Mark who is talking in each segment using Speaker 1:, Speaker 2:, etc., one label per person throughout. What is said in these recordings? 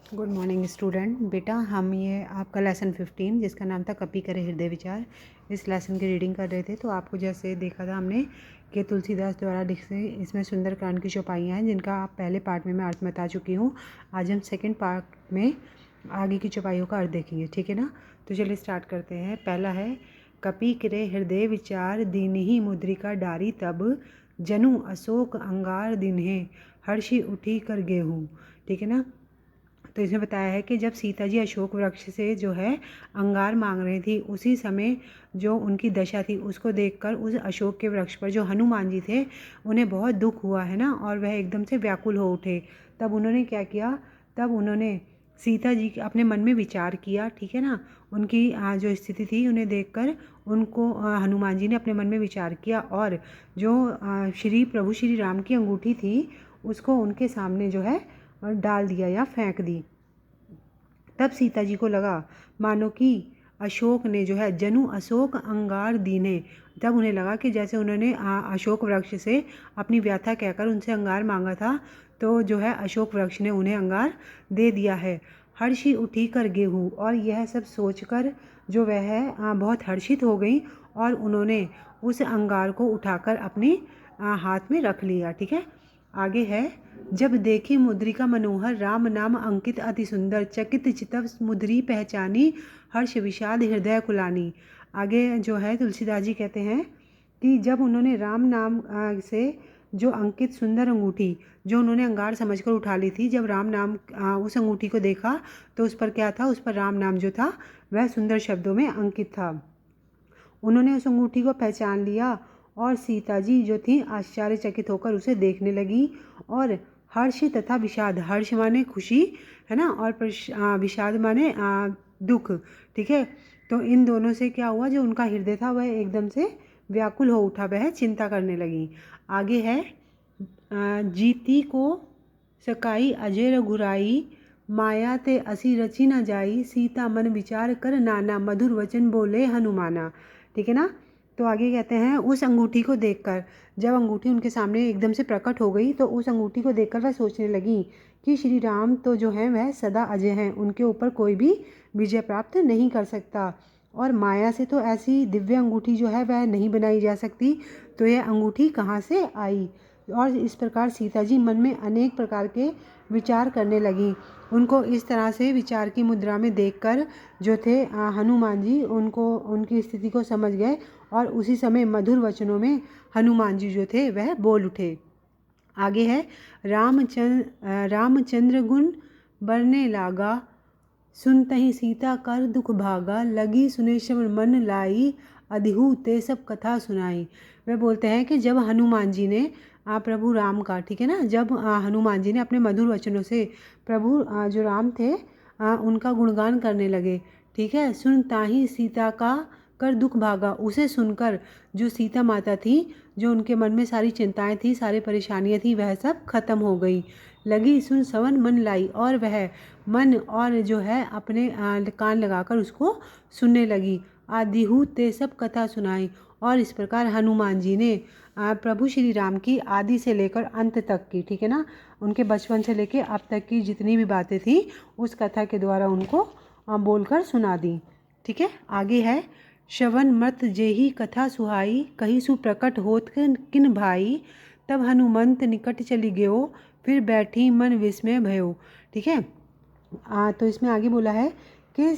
Speaker 1: Good morning student. बेटा हम ये आपका लेसन 15 जिसका नाम था कपी करे हृदय विचार, इस लेसन की रीडिंग कर रहे थे। तो आपको जैसे देखा था हमने कि तुलसीदास द्वारा लिखी इसमें सुंदरकांड की चौपाइयाँ हैं जिनका आप पहले पार्ट में मैं अर्थ बता चुकी हूँ। आज हम सेकंड पार्ट में आगे की चौपाइयों का अर्थ देखेंगे, ठीक है ना। तो चलिए स्टार्ट करते हैं। पहला है कपी करे हृदय विचार दीनहि मुद्रिका डारी तब जनु अशोक अंगार दिन्हे हर्षि उठी कर गेहूँ, ठीक है ना। तो इसमें बताया है कि जब सीता जी अशोक वृक्ष से जो है अंगार मांग रही थी, उसी समय जो उनकी दशा थी उसको देखकर उस अशोक के वृक्ष पर जो हनुमान जी थे उन्हें बहुत दुख हुआ है ना, और वह एकदम से व्याकुल हो उठे। तब उन्होंने क्या किया, तब उन्होंने सीता जी के अपने मन में विचार किया, ठीक है ना। उनकी जो स्थिति थी उन्हें देखकर उनको हनुमान जी ने अपने मन में विचार किया और जो प्रभु श्री राम की अंगूठी थी उसको उनके सामने जो है डाल दिया या फेंक दी। तब सीता जी को लगा मानो कि अशोक ने जो है जनु अशोक अंगार दीने, तब उन्हें लगा कि जैसे उन्होंने अशोक वृक्ष से अपनी व्यथा कहकर उनसे अंगार मांगा था, तो जो है अशोक वृक्ष ने उन्हें अंगार दे दिया है। हर्षी उठी कर गेहूँ, और यह सब सोचकर जो वह है बहुत हर्षित हो गई और उन्होंने उस अंगार को उठाकर अपने हाथ में रख लिया, ठीक है। आगे है जब देखी मुद्रिका मनोहर राम नाम अंकित अति सुंदर चकित चितव मुद्री पहचानी हर्ष विषाद हृदय कुलानी। आगे जो है तुलसीदास जी कहते हैं कि जब उन्होंने राम नाम से जो अंकित सुंदर अंगूठी जो उन्होंने अंगार समझकर उठा ली थी, जब राम नाम उस अंगूठी को देखा तो उस पर क्या था, उस पर राम नाम जो था वह सुंदर शब्दों में अंकित था। उन्होंने उस अंगूठी को पहचान लिया और सीता जी जो थी आश्चर्यचकित होकर उसे देखने लगी। और हर्ष तथा विषाद, हर्ष माने खुशी है ना, और विषाद माने दुख, ठीक है। तो इन दोनों से क्या हुआ, जो उनका हृदय था वह एकदम से व्याकुल हो उठा, वह चिंता करने लगी। आगे है जीती को सकाई अजय रघुराई माया ते असी रची न जाई सीता मन विचार कर नाना मधुर वचन बोले हनुमाना, ठीक है ना। तो आगे कहते हैं उस अंगूठी को देखकर, जब अंगूठी उनके सामने एकदम से प्रकट हो गई तो उस अंगूठी को देखकर वह सोचने लगी कि श्री राम तो जो हैं वह सदा अजय हैं, उनके ऊपर कोई भी विजय प्राप्त नहीं कर सकता, और माया से तो ऐसी दिव्य अंगूठी जो है वह नहीं बनाई जा सकती, तो यह अंगूठी कहाँ से आई। और इस प्रकार सीता जी मन में अनेक प्रकार के विचार करने लगी। उनको इस तरह से विचार की मुद्रा में देखकर जो थे हनुमान जी उनको उनकी स्थिति को समझ गए, और उसी समय मधुर वचनों में हनुमान जी जो थे वह बोल उठे। आगे है रामचंद्र गुण बरने लागा सुनतहि सीता कर दुख भागा लगी सुनेश्वर मन लाई अधिहु ते सब कथा सुनाई। वे बोलते हैं कि जब हनुमान जी ने प्रभु राम का, ठीक है ना, जब हनुमान जी ने अपने मधुर वचनों से प्रभु जो राम थे उनका गुणगान करने लगे, ठीक है। सुनता ही सीता का कर दुख भागा, उसे सुनकर जो सीता माता थी, जो उनके मन में सारी चिंताएं थी, सारी परेशानियां थी, वह सब खत्म हो गई। लगी सुन सवन मन लाई, और वह मन और जो है अपने कान लगाकर उसको सुनने लगी। आदिहु ते सब कथा सुनाई, और इस प्रकार हनुमान जी ने प्रभु श्री राम की आदि से लेकर अंत तक की, ठीक है ना, उनके बचपन से लेकर अब तक की जितनी भी बातें थी उस कथा के द्वारा उनको बोलकर सुना दी, ठीक है। आगे है श्रवण मत जेही कथा सुहाई कही सुप्रकट होत किन भाई तब हनुमंत निकट चली गयो फिर बैठी मन विस्मय भयो, ठीक है। तो इसमें आगे बोला है कि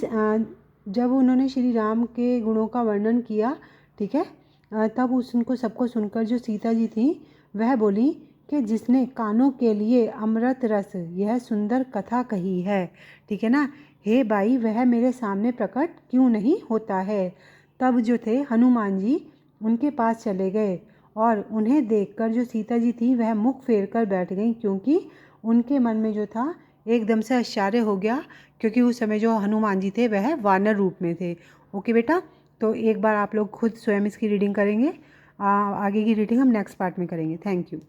Speaker 1: जब उन्होंने श्री राम के गुणों का वर्णन किया, ठीक है, तब उनको सबको सुनकर जो सीता जी थी वह बोली कि जिसने कानों के लिए अमृत रस यह सुंदर कथा कही है, ठीक है ना, हे भाई वह मेरे सामने प्रकट क्यों नहीं होता है। तब जो थे हनुमान जी उनके पास चले गए, और उन्हें देखकर जो सीता जी थी वह मुख फेर कर बैठ गई, क्योंकि उनके मन में जो था एकदम से आश्चर्य हो गया, क्योंकि उस समय जो हनुमान जी थे वह वानर रूप में थे। ओके बेटा, तो एक बार आप लोग खुद स्वयं इसकी रीडिंग करेंगे, आगे की रीडिंग हम नेक्स्ट पार्ट में करेंगे। Thank you.